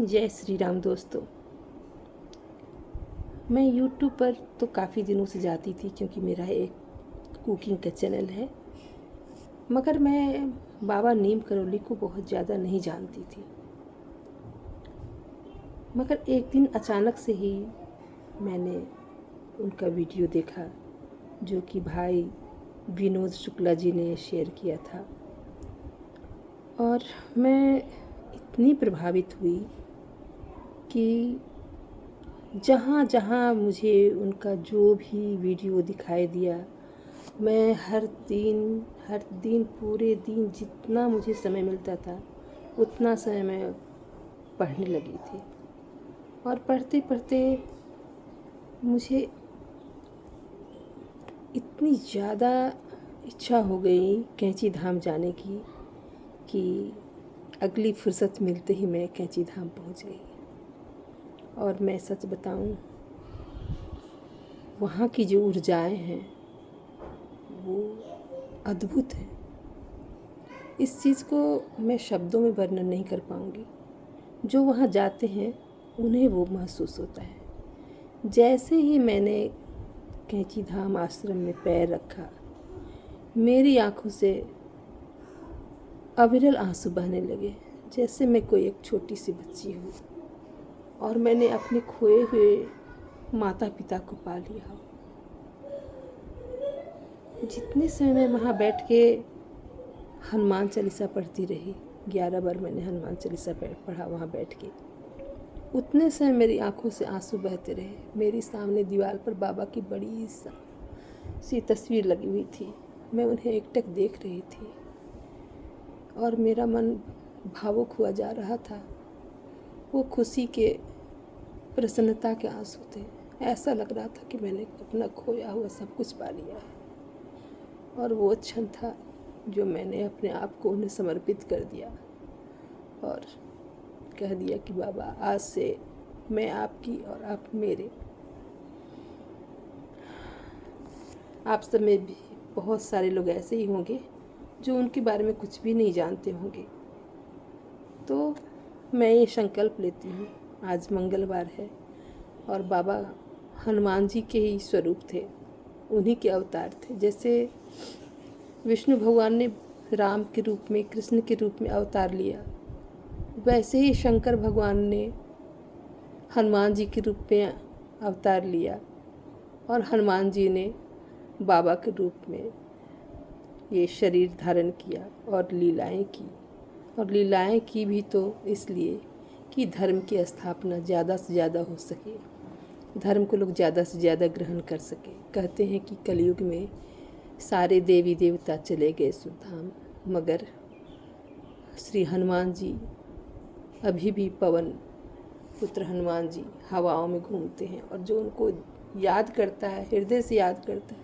जय श्री राम दोस्तों। मैं यूट्यूब पर तो काफ़ी दिनों से जाती थी क्योंकि मेरा एक कुकिंग का चैनल है, मगर मैं बाबा नीम करोली को बहुत ज़्यादा नहीं जानती थी। मगर एक दिन अचानक से ही मैंने उनका वीडियो देखा जो कि भाई विनोद शुक्ला जी ने शेयर किया था, और मैं इतनी प्रभावित हुई कि जहाँ जहाँ मुझे उनका जो भी वीडियो दिखाई दिया, मैं हर दिन पूरे दिन जितना मुझे समय मिलता था उतना समय मैं पढ़ने लगी थी। और पढ़ते पढ़ते मुझे इतनी ज़्यादा इच्छा हो गई कैंची धाम जाने की कि अगली फुर्सत मिलते ही मैं कैंची धाम पहुंच गई। और मैं सच बताऊं, वहाँ की जो ऊर्जाएं हैं वो अद्भुत है। इस चीज़ को मैं शब्दों में वर्णन नहीं कर पाऊँगी। जो वहाँ जाते हैं उन्हें वो महसूस होता है। जैसे ही मैंने कैंची धाम आश्रम में पैर रखा, मेरी आंखों से अविरल आंसू बहने लगे, जैसे मैं कोई एक छोटी सी बच्ची हूँ और मैंने अपने खोए हुए माता पिता को पा लिया हो। जितने समय मैं वहाँ बैठ के हनुमान चालीसा पढ़ती रही, 11 बार मैंने हनुमान चालीसा पढ़ा वहाँ बैठ के, उतने समय मेरी आंखों से आंसू बहते रहे। मेरी सामने दीवार पर बाबा की बड़ी सी तस्वीर लगी हुई थी। मैं उन्हें एकटक देख रही थी और मेरा मन भावुक हुआ जा रहा था। वो खुशी के, प्रसन्नता के आंसू थे। ऐसा लग रहा था कि मैंने अपना खोया हुआ सब कुछ पा लिया है। और वो क्षण था जो मैंने अपने आप को उन्हें समर्पित कर दिया और कह दिया कि बाबा, आज से मैं आपकी और आप मेरे। आप सब में भी बहुत सारे लोग ऐसे ही होंगे जो उनके बारे में कुछ भी नहीं जानते होंगे। तो मैं ये संकल्प लेती हूँ, आज मंगलवार है और बाबा हनुमान जी के ही स्वरूप थे, उन्हीं के अवतार थे। जैसे विष्णु भगवान ने राम के रूप में, कृष्ण के रूप में अवतार लिया, वैसे ही शंकर भगवान ने हनुमान जी के रूप में अवतार लिया और हनुमान जी ने बाबा के रूप में ये शरीर धारण किया और लीलाएं की। और लीलाएं की भी तो इसलिए कि धर्म की स्थापना ज़्यादा से ज़्यादा हो सके, धर्म को लोग ज़्यादा से ज़्यादा ग्रहण कर सके। कहते हैं कि कलयुग में सारे देवी देवता चले गए सुधाम, मगर श्री हनुमान जी अभी भी, पवन पुत्र हनुमान जी हवाओं में घूमते हैं, और जो उनको याद करता है, हृदय से याद करता है,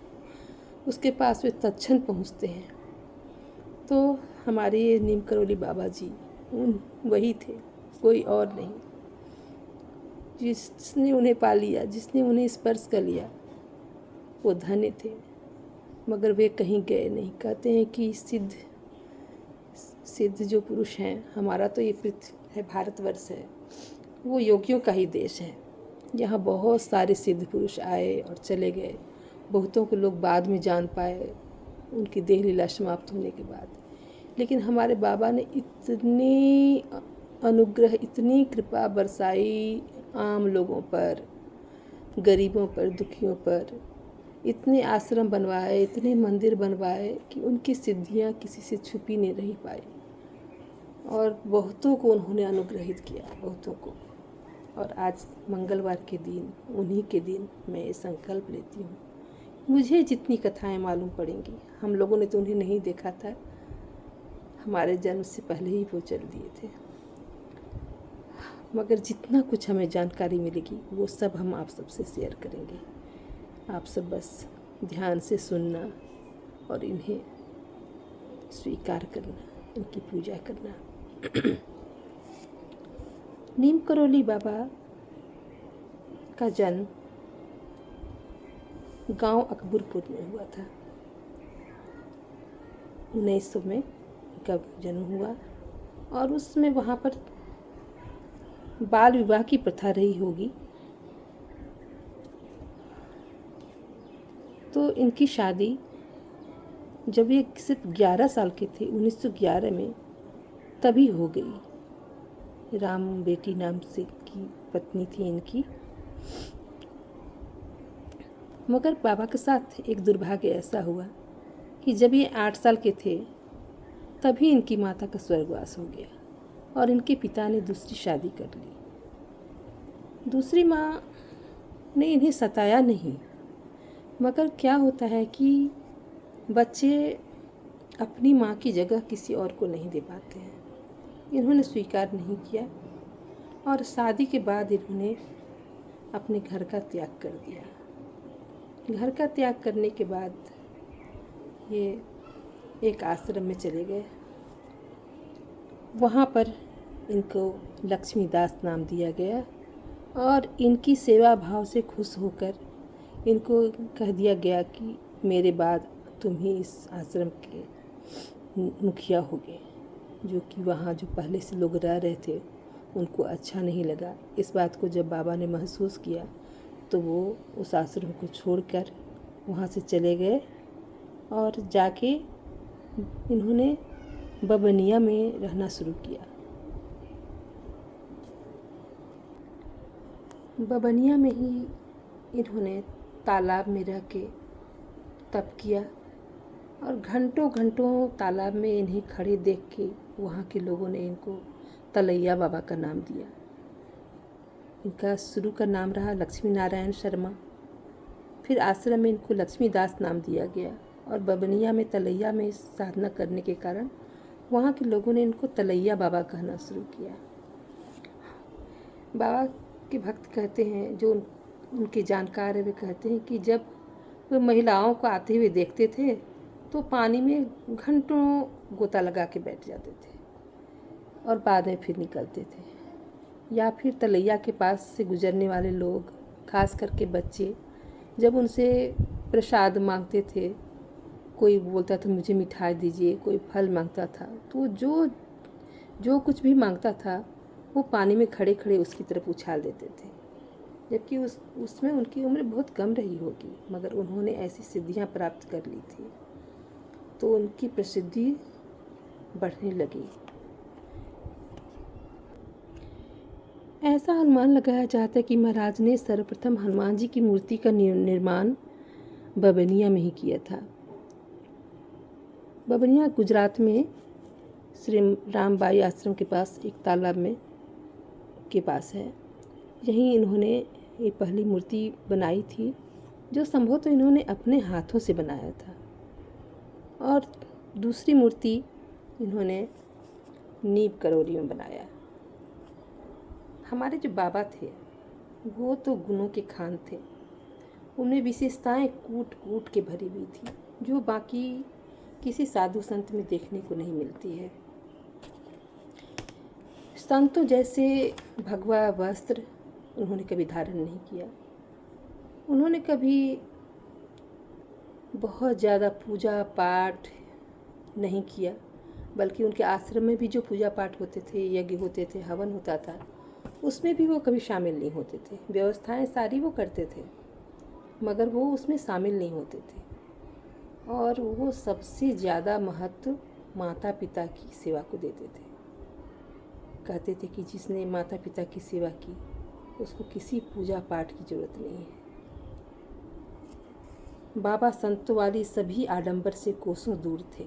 उसके पास वे तत्क्षण पहुंचते हैं। तो हमारे ये नीम करोली बाबा जी वही थे, कोई और नहीं। जिसने उन्हें पा लिया, जिसने उन्हें स्पर्श कर लिया, वो धन्य थे। मगर वे कहीं गए नहीं। कहते हैं कि सिद्ध जो पुरुष हैं, हमारा तो ये पृथ्वी है, भारतवर्ष है, वो योगियों का ही देश है। यहाँ बहुत सारे सिद्ध पुरुष आए और चले गए। बहुतों को लोग बाद में जान पाए, उनकी देह लीला समाप्त होने के बाद। लेकिन हमारे बाबा ने इतनी अनुग्रह, इतनी कृपा बरसाई आम लोगों पर, गरीबों पर, दुखियों पर। इतने आश्रम बनवाए, इतने मंदिर बनवाए कि उनकी सिद्धियाँ किसी से छुपी नहीं रह पाई। और बहुतों को उन्होंने अनुग्रहित किया, बहुतों को। और आज मंगलवार के दिन, उन्हीं के दिन मैं ये संकल्प लेती हूँ। मुझे जितनी कथाएं मालूम पड़ेंगी, हम लोगों ने तो उन्हें नहीं देखा था, हमारे जन्म से पहले ही वो चल दिए थे, मगर जितना कुछ हमें जानकारी मिलेगी वो सब हम आप सबसे शेयर करेंगे। आप सब बस ध्यान से सुनना और इन्हें स्वीकार करना, इनकी पूजा करना। नीम करोली बाबा का जन्म गांव अकबरपुर में हुआ था। 1900 में उनका जन्म हुआ और उसमें वहाँ पर बाल विवाह की प्रथा रही होगी। तो इनकी शादी जब ये सिर्फ 11 साल के थे 1911 में, तभी हो गई। राम बेटी नाम से की पत्नी थी इनकी। मगर बाबा के साथ एक दुर्भाग्य ऐसा हुआ कि जब ये 8 साल के थे तभी इनकी माता का स्वर्गवास हो गया और इनके पिता ने दूसरी शादी कर ली। दूसरी माँ ने इन्हें सताया नहीं, मगर क्या होता है कि बच्चे अपनी माँ की जगह किसी और को नहीं दे पाते हैं। इन्होंने स्वीकार नहीं किया और शादी के बाद इन्होंने अपने घर का त्याग कर दिया। घर का त्याग करने के बाद ये एक आश्रम में चले गए। वहाँ पर इनको लक्ष्मीदास नाम दिया गया और इनकी सेवा भाव से खुश होकर इनको कह दिया गया कि मेरे बाद तुम ही इस आश्रम के मुखिया होगे। जो कि वहाँ जो पहले से लोग रह रहे थे उनको अच्छा नहीं लगा। इस बात को जब बाबा ने महसूस किया तो वो उस आश्रम को छोड़कर वहाँ से चले गए और जाके इन्होंने बबनिया में रहना शुरू किया। बबनिया में ही इन्होंने तालाब में रह के तप किया और घंटों घंटों तालाब में इन्हें खड़े देख के वहाँ के लोगों ने इनको तलैया बाबा का नाम दिया। इनका शुरू का नाम रहा लक्ष्मी नारायण शर्मा, फिर आश्रम में इनको लक्ष्मीदास नाम दिया गया और बबनिया में तलैया में साधना करने के कारण वहाँ के लोगों ने इनको तलैया बाबा कहना शुरू किया। बाबा के भक्त कहते हैं, जो उनके जानकार है, वे कहते हैं कि जब वे महिलाओं को आते हुए देखते थे तो पानी में घंटों गोता लगा के बैठ जाते थे और बाद में फिर निकलते थे। या फिर तलैया के पास से गुजरने वाले लोग, खास करके बच्चे, जब उनसे प्रसाद मांगते थे, कोई बोलता था मुझे मिठाई दीजिए, कोई फल मांगता था, तो जो कुछ भी मांगता था वो पानी में खड़े खड़े उसकी तरफ उछाल देते थे। जबकि उसमें उनकी उम्र बहुत कम रही होगी, मगर उन्होंने ऐसी सिद्धियां प्राप्त कर ली थी तो उनकी प्रसिद्धि बढ़ने लगी। ऐसा अनुमान लगाया जाता है कि महाराज ने सर्वप्रथम हनुमान जी की मूर्ति का निर्माण बबनिया में ही किया था। बबनिया गुजरात में श्री रामबाई आश्रम के पास एक तालाब में के पास है। यहीं इन्होंने ये पहली मूर्ति बनाई थी, जो संभवतः इन्होंने अपने हाथों से बनाया था। और दूसरी मूर्ति इन्होंने नीब करौरी में बनाया। हमारे जो बाबा थे वो तो गुणों के खान थे। उनमें विशेषताएं कूट कूट के भरी हुई थी, जो बाकी किसी साधु संत में देखने को नहीं मिलती है। संतों जैसे भगवा वस्त्र उन्होंने कभी धारण नहीं किया। उन्होंने कभी बहुत ज़्यादा पूजा पाठ नहीं किया, बल्कि उनके आश्रम में भी जो पूजा पाठ होते थे, यज्ञ होते थे, हवन होता था, उसमें भी वो कभी शामिल नहीं होते थे। व्यवस्थाएं सारी वो करते थे, मगर वो उसमें शामिल नहीं होते थे। और वो सबसे ज़्यादा महत्व माता पिता की सेवा को देते थे। कहते थे कि जिसने माता पिता की सेवा की उसको किसी पूजा पाठ की जरूरत नहीं है। बाबा संतों वाली सभी आडंबर से कोसों दूर थे।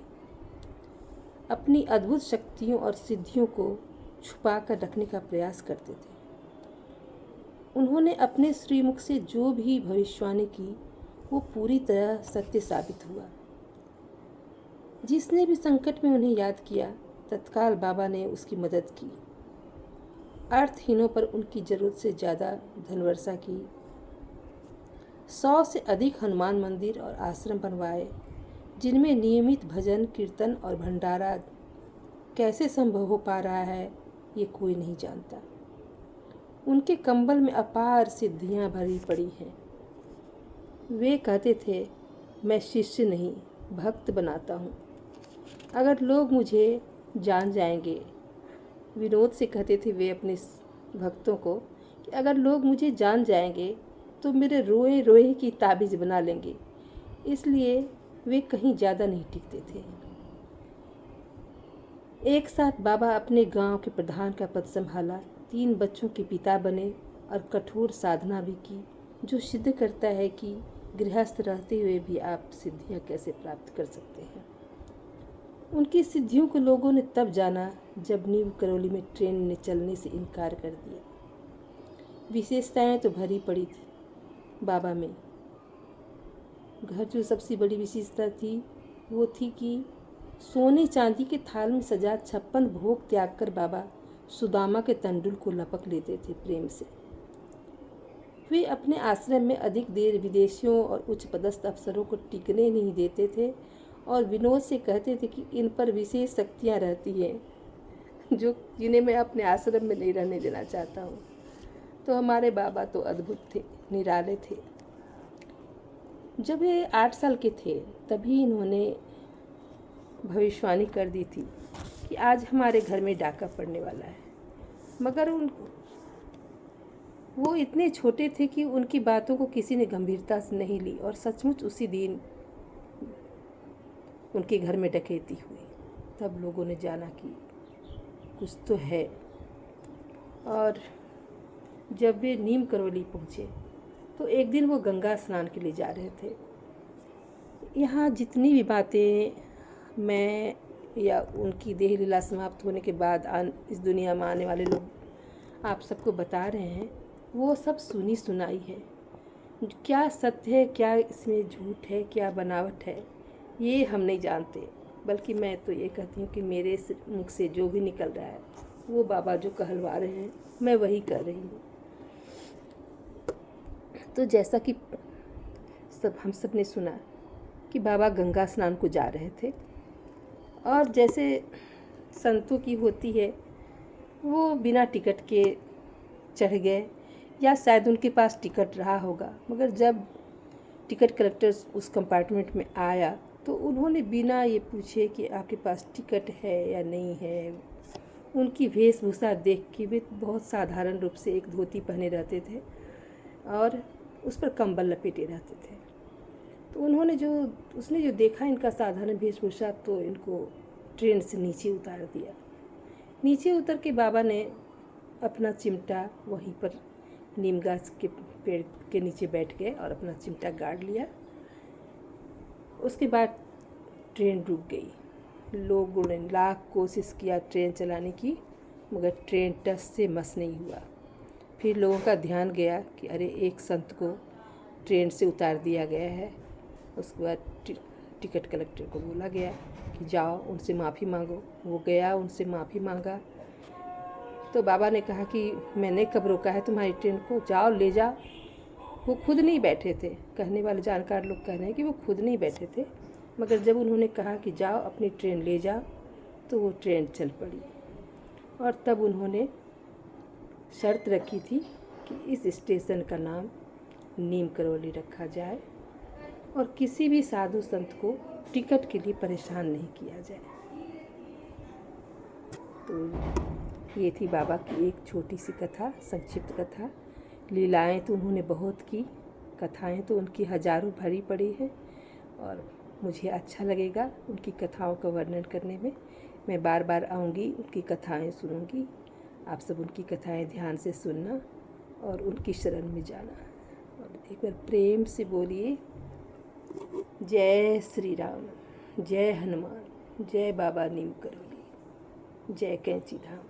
अपनी अद्भुत शक्तियों और सिद्धियों को छुपा कर रखने का प्रयास करते थे। उन्होंने अपने श्रीमुख से जो भी भविष्यवाणी की वो पूरी तरह सत्य साबित हुआ। जिसने भी संकट में उन्हें याद किया, तत्काल बाबा ने उसकी मदद की। अर्थहीनों पर उनकी जरूरत से ज़्यादा धनवर्षा की। 100 से अधिक हनुमान मंदिर और आश्रम बनवाए, जिनमें नियमित भजन कीर्तन और भंडारा कैसे संभव हो पा रहा है ये कोई नहीं जानता। उनके कंबल में अपार सिद्धियां भरी पड़ी हैं। वे कहते थे, मैं शिष्य नहीं भक्त बनाता हूँ। अगर लोग मुझे जान जाएंगे, विनोद से कहते थे वे अपने भक्तों को कि अगर लोग मुझे जान जाएंगे तो मेरे रोए रोए की ताबीज़ बना लेंगे, इसलिए वे कहीं ज़्यादा नहीं टिकते थे। एक साथ बाबा अपने गांव के प्रधान का पद संभाला, 3 बच्चों के पिता बने और कठोर साधना भी की, जो सिद्ध करता है कि गृहस्थ रहते हुए भी आप सिद्धियां कैसे प्राप्त कर सकते हैं। उनकी सिद्धियों को लोगों ने तब जाना जब नीम करौली में ट्रेन ने चलने से इनकार कर दिया। विशेषताएं तो भरी पड़ी थी बाबा में। घर जो सबसे बड़ी विशेषता थी वो थी कि सोने चांदी के थाल में सजा 56 भोग त्याग कर बाबा सुदामा के तंडुल को लपक लेते थे प्रेम से। वे अपने आश्रम में अधिक देर विदेशियों और उच्च पदस्थ अफसरों को टिकने नहीं देते थे और विनोद से कहते थे कि इन पर विशेष शक्तियाँ रहती हैं जिन्हें मैं अपने आश्रम में नहीं रहने देना चाहता हूँ। तो हमारे बाबा तो अद्भुत थे, निराले थे। जब ये 8 साल के थे तभी इन्होंने भविष्यवाणी कर दी थी कि आज हमारे घर में डाका पड़ने वाला है, मगर वो इतने छोटे थे कि उनकी बातों को किसी ने गंभीरता से नहीं ली और सचमुच उसी दिन उनके घर में डकैती हुई। तब लोगों ने जाना कि कुछ तो है। और जब वे नीम करौली पहुँचे तो एक दिन वो गंगा स्नान के लिए जा रहे थे। यहाँ जितनी भी बातें मैं या उनकी देह लीला समाप्त होने के बाद इस दुनिया में आने वाले लोग आप सबको बता रहे हैं, वो सब सुनी सुनाई है। क्या सत्य है, क्या इसमें झूठ है, क्या बनावट है, ये हम नहीं जानते। बल्कि मैं तो ये कहती हूँ कि मेरे मुख से जो भी निकल रहा है वो बाबा जो कहलवा रहे हैं मैं वही कर रही हूँ। तो जैसा कि हम सब ने सुना कि बाबा गंगा स्नान को जा रहे थे और जैसे संतों की होती है वो बिना टिकट के चढ़ गए, या शायद उनके पास टिकट रहा होगा, मगर जब टिकट कलेक्टर उस कंपार्टमेंट में आया तो उन्होंने बिना ये पूछे कि आपके पास टिकट है या नहीं है, उनकी वेशभूषा देख के वे बहुत साधारण रूप से एक धोती पहने रहते थे और उस पर कंबल लपेटे रहते थे। तो उसने जो देखा इनका साधारण वेशभूषा, तो इनको ट्रेन से नीचे उतार दिया। नीचे उतर के बाबा ने अपना चिमटा वहीं पर नीम गाछ के पेड़ के नीचे बैठ गए और अपना चिमटा गाड़ लिया। उसके बाद ट्रेन रुक गई। लोगों ने लाख कोशिश किया ट्रेन चलाने की, मगर ट्रेन टस से मस नहीं हुआ। फिर लोगों का ध्यान गया कि अरे एक संत को ट्रेन से उतार दिया गया है। उसके बाद टिकट कलेक्टर को बोला गया कि जाओ उनसे माफ़ी मांगो। वो गया, उनसे माफ़ी मांगा। तो बाबा ने कहा कि मैंने कब रोका है तुम्हारी ट्रेन को, जाओ ले जाओ। वो खुद नहीं बैठे थे, कहने वाले जानकार लोग कह रहे हैं कि वो खुद नहीं बैठे थे, मगर जब उन्होंने कहा कि जाओ अपनी ट्रेन ले जाओ तो वो ट्रेन चल पड़ी। और तब उन्होंने शर्त रखी थी कि इस स्टेशन का नाम नीम करौली रखा जाए और किसी भी साधु संत को टिकट के लिए परेशान नहीं किया जाए। तो ये थी बाबा की एक छोटी सी कथा, संक्षिप्त कथा। लीलाएं तो उन्होंने बहुत की, कथाएं तो उनकी हजारों भरी पड़ी हैं और मुझे अच्छा लगेगा उनकी कथाओं का वर्णन करने में। मैं बार बार आऊँगी, उनकी कथाएं सुनूंगी। आप सब उनकी कथाएं ध्यान से सुनना और उनकी शरण में जाना। और एक बार प्रेम से बोलिए जय श्री राम, जय हनुमान, जय बाबा नीम करौली, जय कैंची धाम।